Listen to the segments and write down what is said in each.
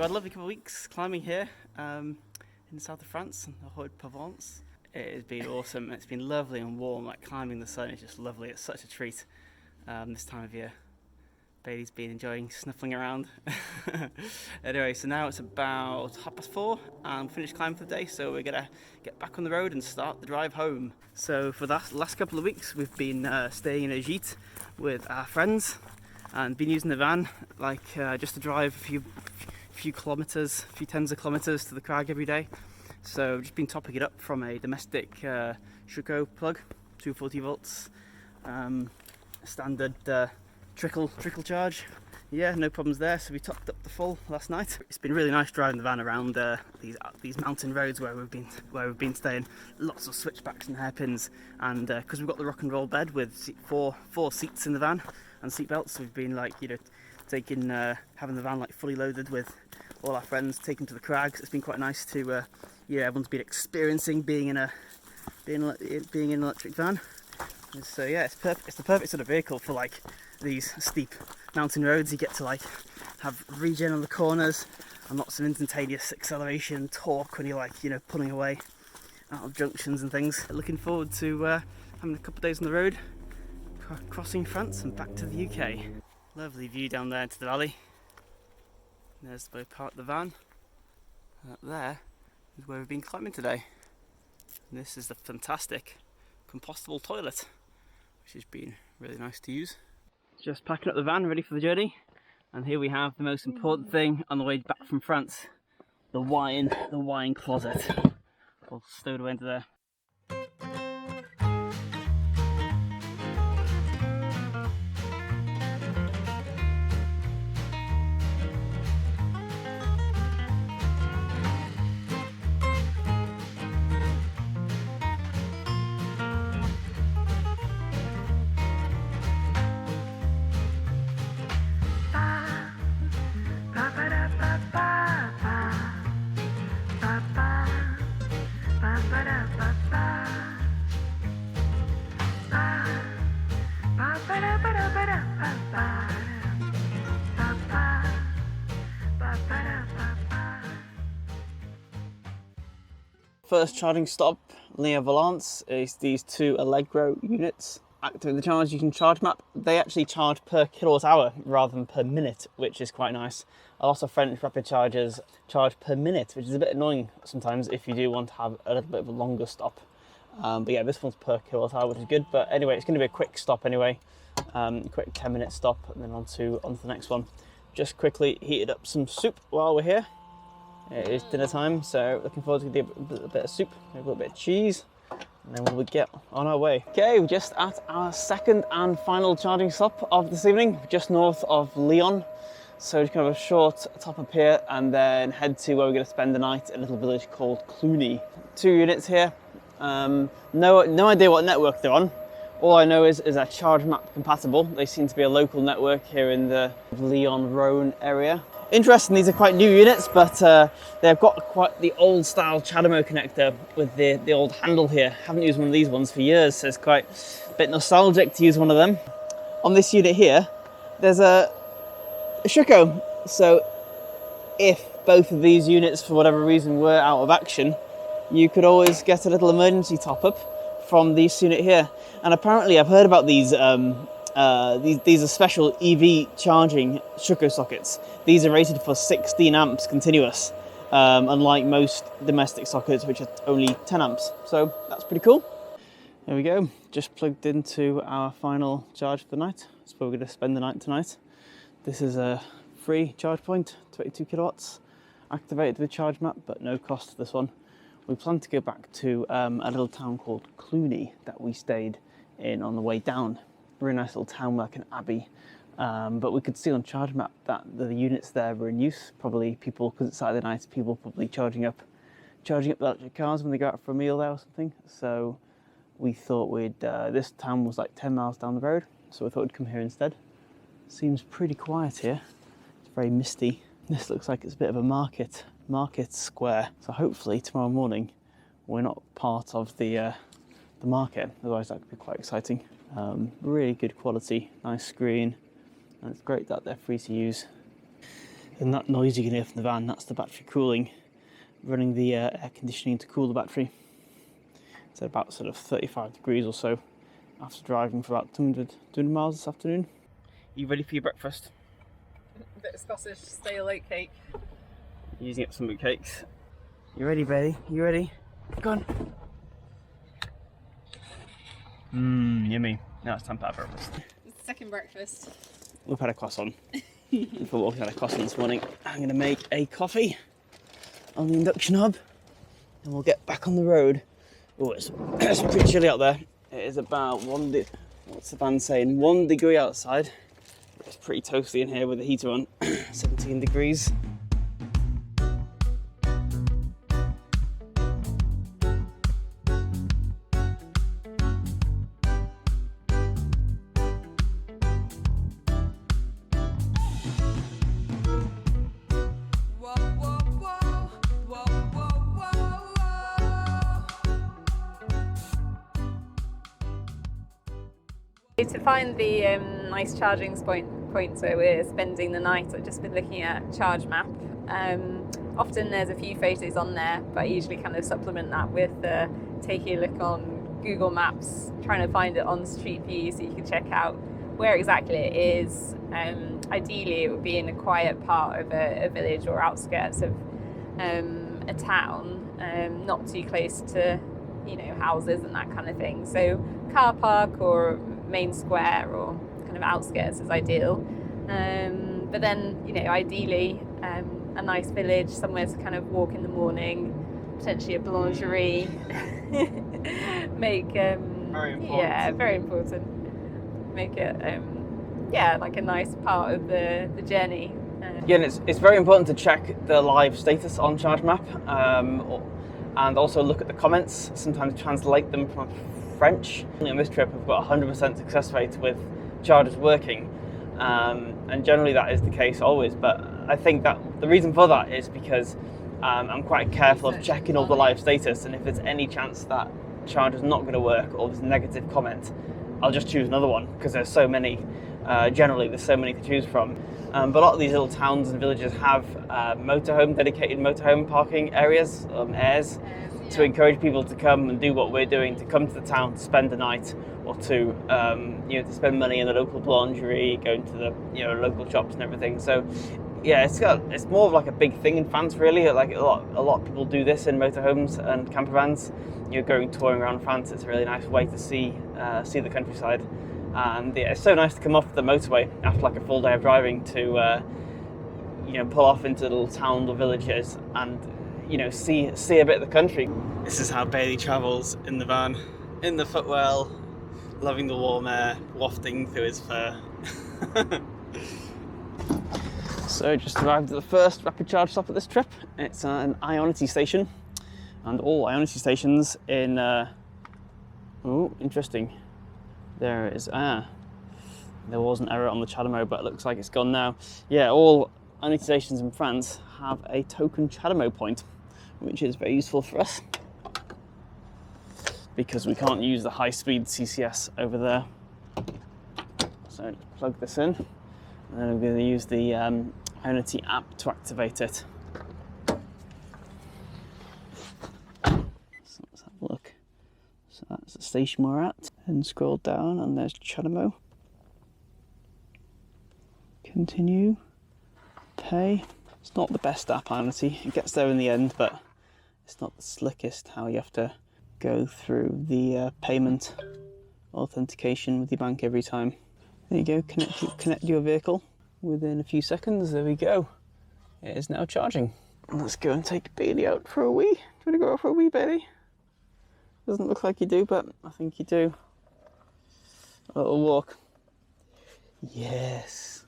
So I had a lovely couple of weeks climbing here in the south of France, in the Roadtrip. It has been awesome. It's been lovely and warm. Like climbing the sun is just lovely. It's such a treat this time of year. Bailey's been enjoying snuffling around. Anyway, so now it's about 4:30 and finished climbing for the day. So we're gonna get back on the road and start the drive home. So for the last couple of weeks, we've been staying in a gîte with our friends and been using the van just to drive a few kilometres, a few tens of kilometres to the crag every day. So we've just been topping it up from a domestic Schuko plug, 240 volts, standard trickle charge. Yeah, no problems there. So we topped up the full last night. It's been really nice driving the van around these mountain roads where we've been staying. Lots of switchbacks and hairpins, and because we've got the rock and roll bed with four seats in the van and seat belts, we've been having the van fully loaded with all our friends, taken to the crags. It's been quite nice to everyone's been experiencing being in an electric van. So yeah, it's the perfect sort of vehicle for these steep mountain roads. You get to have regen on the corners and lots of instantaneous acceleration, torque when you're pulling away out of junctions and things. Looking forward to having a couple of days on the road, crossing France and back to the UK. Lovely view down there into the valley. There's where we parked the van. Up there is where we've been climbing today. And this is the fantastic compostable toilet, which has been really nice to use. Just packing up the van, ready for the journey. And here we have the most important thing on the way back from France: the wine closet, all stowed away into there. First charging stop near Valence is these two Allegro units. Activate the charge using Chargemap. They actually charge per kilowatt hour rather than per minute, which is quite nice. A lot of French rapid chargers charge per minute, which is a bit annoying sometimes if you do want to have a little bit of a longer stop. But yeah, this one's per kilowatt hour, which is good. But anyway, it's going to be a quick stop anyway. Quick 10-minute stop and then on to the next one. Just quickly heated up some soup while we're here. It is dinner time, so looking forward to a bit of soup, maybe a little bit of cheese, and then we'll get on our way. Okay, we're just at our second and final charging stop of this evening, just north of Lyon. So just kind of a short top up here and then head to where we're going to spend the night, a little village called Cluny. 2 units here, no idea what network they're on. All I know is they're Chargemap compatible. They seem to be a local network here in the Lyon-Rhône area. Interesting, these are quite new units, but they've got quite the old style CHAdeMO connector with the old handle here. Haven't used one of these ones for years, so it's quite a bit nostalgic to use one of them. On this unit here, there's a Schuko, so if both of these units for whatever reason were out of action, you could always get a little emergency top up from this unit here. And apparently I've heard about these are special EV charging Schuko sockets. These are rated for 16 amps continuous, unlike most domestic sockets which are only 10 amps. So that's pretty cool. There we go, just plugged into our final charge for the night. That's where we're going to spend the night tonight. This is a free charge point, 22 kilowatts, activated with Chargemap, but no cost for this one. We plan to go back to a little town called Cluny that we stayed in on the way down. Really nice little town, like an abbey. But we could see on Chargemap that the units there were in use. Probably people, because it's Saturday night, people probably charging up the electric cars when they go out for a meal there or something. So we thought this town was like 10 miles down the road, so we thought we'd come here instead. Seems pretty quiet here. It's very misty. This looks like it's a bit of a market square. So hopefully tomorrow morning we're not part of the market. Otherwise that could be quite exciting. Really good quality, nice screen, and it's great that they're free to use. And that noise you can hear from the van, that's the battery cooling, running the air conditioning to cool the battery. It's at about sort of 35 degrees or so after driving for about 200 miles this afternoon. You ready for your breakfast? A bit of Scottish stale oat cake. Using up some oat cakes. You ready, Bailey? You ready? Go on. Yummy. Now it's time to have breakfast. Second breakfast. We've had a croissant. Before we had a croissant this morning. I'm going to make a coffee on the induction hob and we'll get back on the road. Oh, it's pretty chilly out there. It is about what's the van saying? 1 degree outside. It's pretty toasty in here with the heater on. 17 degrees. To find the nice charging points where we're spending the night, I've just been looking at Chargemap. Often there's a few photos on there, but I usually kind of supplement that with taking a look on Google Maps, trying to find it on Street View so you can check out where exactly it is. Ideally it would be in a quiet part of a village or outskirts of a town, not too close to houses and that kind of thing. So car park or main square or kind of outskirts is ideal. But then, ideally a nice village, somewhere to kind of walk in the morning, potentially a boulangerie. Make very important. Yeah, very important. Make it like a nice part of the journey. Yeah, and it's very important to check the live status on Chargemap, and also look at the comments. Sometimes translate them from French. On this trip, we've got 100% success rate with chargers working, and generally that is the case always. But I think that the reason for that is because I'm quite careful of checking all the live status, and if there's any chance that charger's not going to work or there's a negative comment, I'll just choose another one because there's so many. Generally, there's so many to choose from. But a lot of these little towns and villages have dedicated motorhome parking areas, airs, to encourage people to come and do what we're doing, to come to the town to spend the night, or to to spend money in the local boulangerie, going to the local shops and everything. So yeah, it's more of like a big thing in France, really. Like a lot of people do this in motorhomes and camper vans. Going touring around France, it's a really nice way to see the countryside. And yeah, it's so nice to come off the motorway after like a full day of driving to pull off into little towns or villages and see a bit of the country. This is how Bailey travels in the van, in the footwell, loving the warm air wafting through his fur. So just arrived at the first rapid charge stop of this trip. It's an Ionity station, and all Ionity stations in interesting. There it is. There was an error on the Chargemap, but it looks like it's gone now. Yeah, all Ionity stations in France have a token Chargemap point, which is very useful for us because we can't use the high-speed CCS over there. So just plug this in, and then we're going to use the Ionity app to activate it. So let's have a look. So that's the station we're at. And scroll down, and there's Chargemap. Continue. Pay. It's not the best app, Ionity. It gets there in the end, but it's not the slickest how you have to go through the payment authentication with your bank every time. There you go, connect your vehicle. Within a few seconds, there we go. It is now charging. Let's go and take Bailey out for a wee. Do you want to go out for a wee, Bailey? Doesn't look like you do, but I think you do. A little walk. Yes.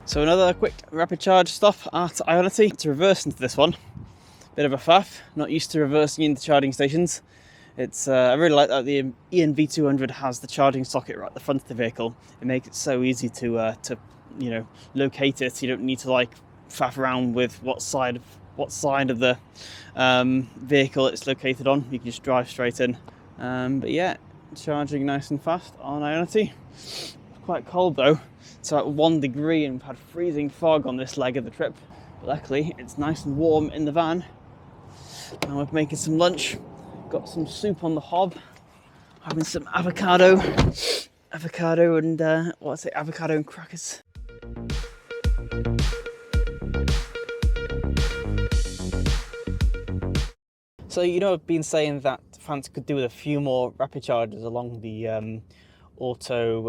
So another quick rapid charge stop at Ionity. To reverse into this one, bit of a faff, not used to reversing into charging stations. It's I really like that the Ionity 200 has the charging socket right at the front of the vehicle. It makes it so easy to locate it. You don't need to like faff around with what side of what side of the vehicle it's located on. You can just drive straight in. But yeah, charging nice and fast on Ionity. It's quite cold though. It's about 1 degree and we've had freezing fog on this leg of the trip. But luckily it's nice and warm in the van. And we're making some lunch. Got some soup on the hob. Having some avocado and avocado and crackers. So you know, I've been saying that France could do with a few more rapid chargers along the auto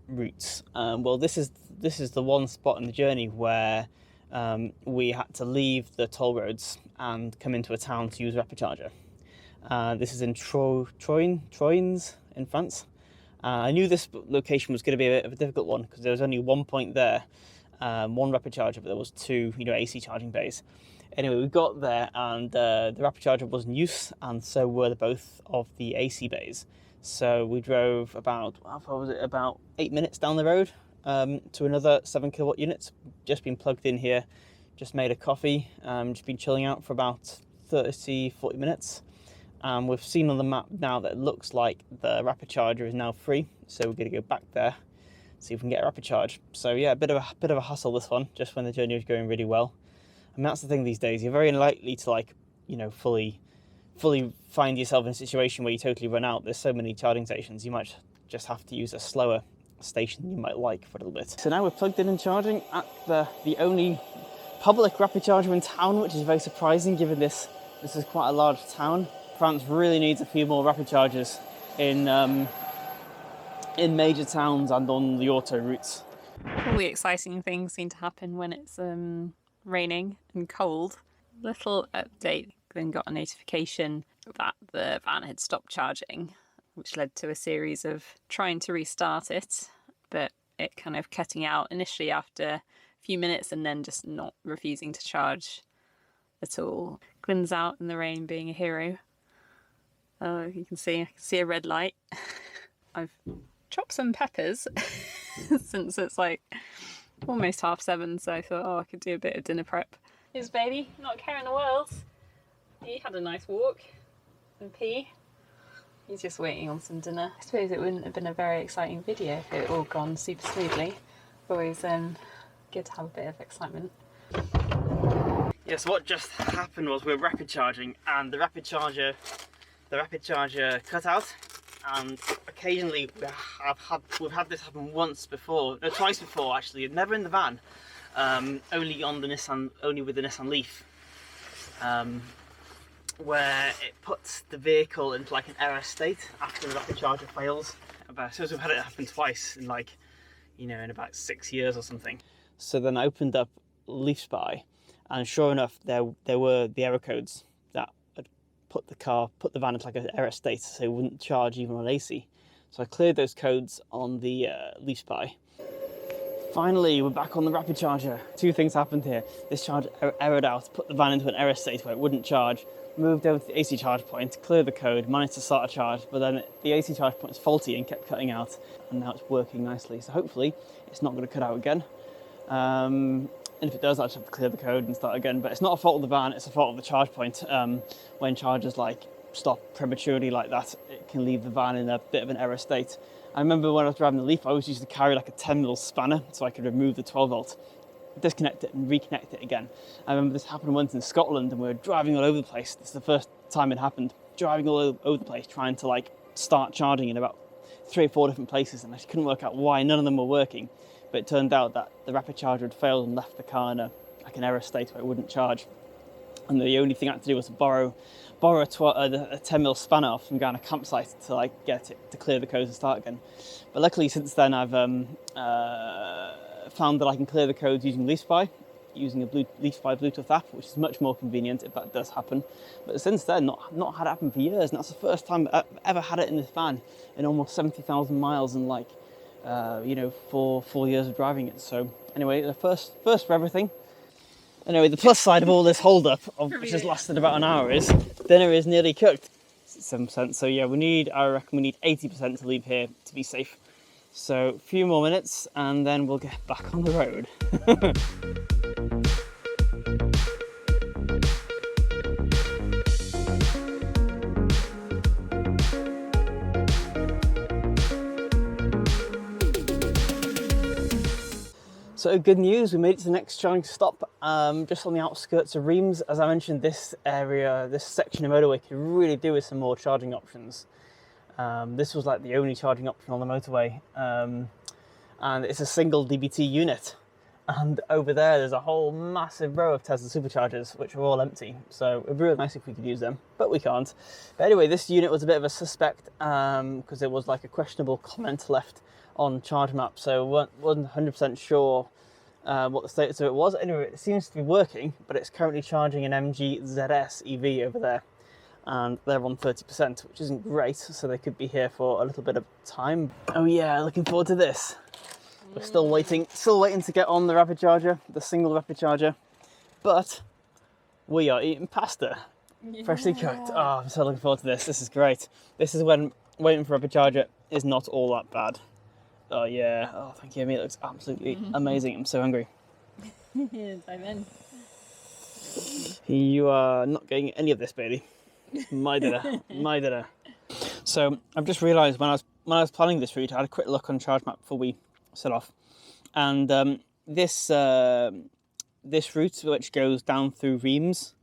routes. Well, this is the one spot in the journey where we had to leave the toll roads and come into a town to use a rapid charger. This is in Troyes in France. I knew this location was going to be a bit of a difficult one because there was only one point there, one rapid charger, but there was two, AC charging bays. Anyway, we got there and the rapid charger was in use, and so were both of the AC bays. So we drove about 8 minutes down the road to another 7 kilowatt unit. Just been plugged in here, just made a coffee, just been chilling out for about 30-40 minutes. We've seen on the map now that it looks like the rapid charger is now free, so we're going to go back there, see if we can get a rapid charge. So yeah, a bit of a hustle this one, just when the journey was going really well. And that's the thing these days, you're very unlikely to fully find yourself in a situation where you totally run out. There's so many charging stations, you might just have to use a slower station than you might like for a little bit. So now we're plugged in and charging at the only public rapid charger in town, which is very surprising given this is quite a large town. France really needs a few more rapid chargers in major towns and on the auto routes. All the exciting things seem to happen when it's raining and cold. Little update, then got a notification that the van had stopped charging, which led to a series of trying to restart it, but it kind of cutting out initially after a few minutes and then just not refusing to charge at all. Glyn's out in the rain being a hero. You can see a red light. I've chopped some peppers since it's like almost 7:30, so I thought, I could do a bit of dinner prep. His baby, not caring the world. He had a nice walk and pee. He's just waiting on some dinner. I suppose it wouldn't have been a very exciting video if it had all gone super smoothly. Always good to have a bit of excitement. Yes, what just happened was we're rapid charging and the rapid charger cut out, and occasionally we've had this happen twice before actually, never in the van, only with the Nissan Leaf, where it puts the vehicle into like an error state after the rapid charger fails. So we've had it happen twice in in about 6 years or something. So then I opened up Leaf Spy, and sure enough there were the error codes that put the van into like an error state, so it wouldn't charge even on AC. So I cleared those codes on the Leaf Spy. Finally, we're back on the rapid charger. Two things happened here. This charger errored out, put the van into an error state where it wouldn't charge, moved over to the AC charge point, cleared the code, managed to start a charge, but then the AC charge point was faulty and kept cutting out, and now it's working nicely. So hopefully it's not going to cut out again. And if it does, I just have to clear the code and start again. But it's not a fault of the van, it's a fault of the charge point. When chargers stop prematurely like that, it can leave the van in a bit of an error state. I remember when I was driving the Leaf, I always used to carry like a 10mm spanner so I could remove the 12 volt, disconnect it and reconnect it again. I remember this happened once in Scotland and we were driving all over the place. This is the first time it happened. Driving all over the place, trying to start charging in about 3 or 4 different places, and I couldn't work out why none of them were working. But it turned out that the rapid charger had failed and left the car in an error state where it wouldn't charge. And the only thing I had to do was borrow a 10mm spanner off from a campsite to get it to clear the codes and start again. But luckily since then I've found that I can clear the codes using Leaf Spy, using a Leaf Spy Bluetooth app, which is much more convenient if that does happen. But since then, not had it happen for years, and that's the first time I've ever had it in this van in almost 70,000 miles and 4 years of driving it. So anyway, the first for everything. Anyway, the plus side of all this hold-up, which has lasted about an hour, is dinner is nearly cooked. 7%. So yeah, I reckon we need 80% to leave here to be safe. So a few more minutes and then we'll get back on the road. So good news, we made it to the next charging stop, just on the outskirts of Reims. As I mentioned, this area, this section of motorway could really do with some more charging options. This was like the only charging option on the motorway, and it's a single DBT unit. And over there's a whole massive row of Tesla superchargers, which are all empty. So it'd be really nice if we could use them, but we can't. But anyway, this unit was a bit of a suspect because there was like a questionable comment left on Chargemap, so wasn't 100% sure what the status of it was. Anyway, it seems to be working, but it's currently charging an MG ZS EV over there, and they're on 30%, which isn't great, so they could be here for a little bit of time. Oh yeah, looking forward to this. We're still waiting to get on the rapid charger, the single rapid charger, but we are eating pasta, freshly cooked. Oh, I'm so looking forward to this. This is great. This is when waiting for rapid charger is not all that bad. Oh yeah, oh thank you, Amy, it looks absolutely amazing. I'm so hungry. Time in. You are not getting any of this, baby. My dinner, my dinner. So I've just realised when I was planning this route, I had a quick look on Chargemap before we set off, and this route, which goes down through Reims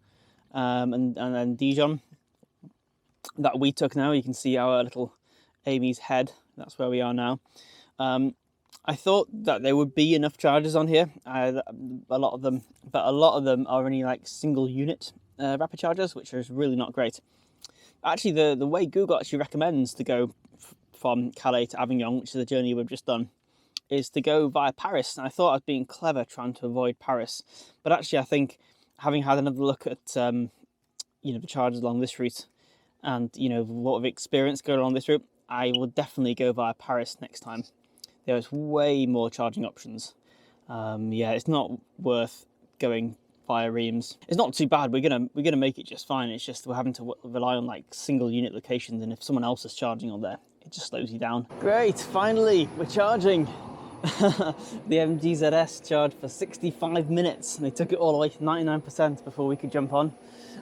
and then Dijon, that we took now, you can see our little Amy's head, that's where we are now. I thought that there would be enough chargers on here, a lot of them are only like single unit rapid chargers, which is really not great. Actually, the way Google actually recommends to go from Calais to Avignon, which is the journey we've just done, is to go via Paris. And I thought I was being clever trying to avoid Paris, but actually I think, having had another look at the chargers along this route, and what we've experienced going along this route, I will definitely go via Paris next time. There's way more charging options. Yeah, it's not worth going via Reims. It's not too bad. We're gonna make it just fine. It's just we're having to rely on like single unit locations, and if someone else is charging on there, it just slows you down. Great, finally we're charging. The MG ZS charged for 65 minutes, and they took it all the way to 99% before we could jump on.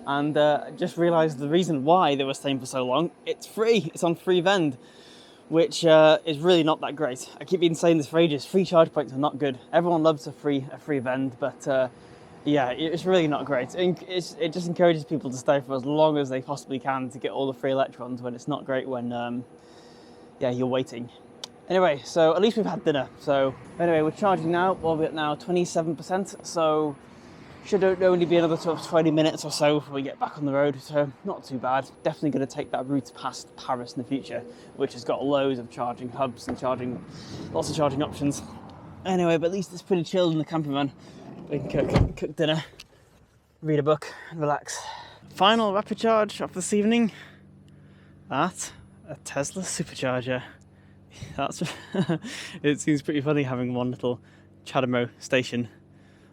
And just realised the reason why they were staying for so long. It's free. It's on rifd, which is really not that great. I keep been saying this for ages. Free charge points are not good. Everyone loves a free vend, but yeah, it's really not great. It just encourages people to stay for as long as they possibly can to get all the free electrons, when it's not great when yeah, you're waiting. Anyway, so at least we've had dinner. So anyway, we're charging now. Well, we're at now 27%, so should only be another sort of 20 minutes or so before we get back on the road, so not too bad. Definitely going to take that route past Paris in the future, which has got loads of charging hubs and lots of charging options. Anyway, but at least it's pretty chilled in the camper van. We can cook dinner, read a book and relax. Final rapid charge of this evening at a Tesla supercharger. That's it seems pretty funny having one little Chargemap station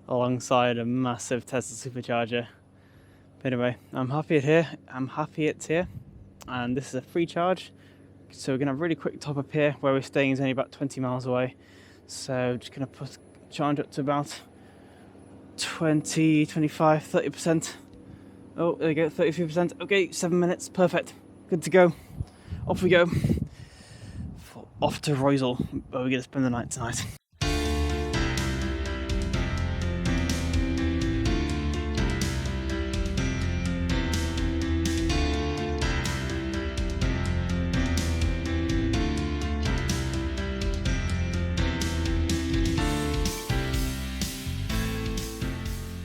alongside a massive Tesla supercharger. But anyway, I'm happy it's here, and this is a free charge. So we're gonna have a really quick top up here. Where we're staying is only about 20 miles away. So just gonna put charge up to about 20, 25, 30%. Oh, there we go, 33%. Okay, 7 minutes, perfect. Good to go. Off we go. Off to Roisel, where we're going to spend the night tonight.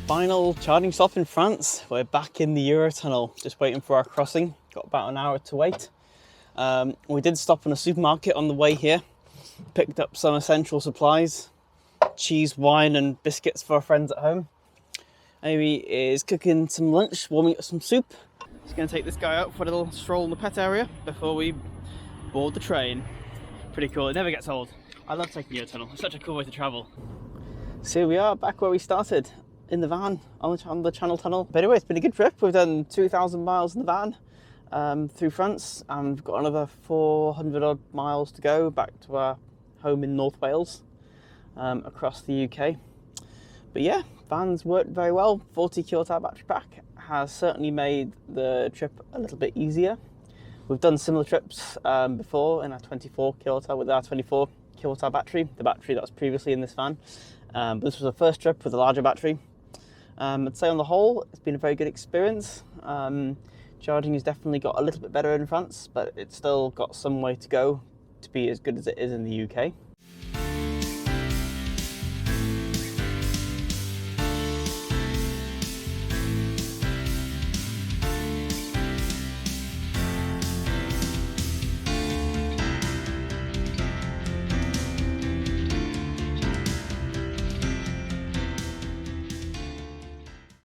Final charging stop in France. We're back in the Eurotunnel, just waiting for our crossing. Got about an hour to wait. We did stop in a supermarket on the way here, picked up some essential supplies, cheese, wine and biscuits for our friends at home. Amy is cooking some lunch, warming up some soup. Just going to take this guy out for a little stroll in the pet area before we board the train. Pretty cool, it never gets old. I love taking Eurotunnel, it's such a cool way to travel. So here we are, back where we started, in the van, on the Channel Tunnel. But anyway, it's been a good trip. We've done 2,000 miles in the van. Through France, and we've got another 400 odd miles to go back to our home in North Wales, across the UK. But yeah, van's worked very well. 40 kWh battery pack has certainly made the trip a little bit easier. We've done similar trips before in our 24 kWh with our 24 kWh battery, the battery that was previously in this van, But this was the first trip with a larger battery. I'd say on the whole, it's been a very good experience. Charging has definitely got a little bit better in France, but it's still got some way to go to be as good as it is in the UK.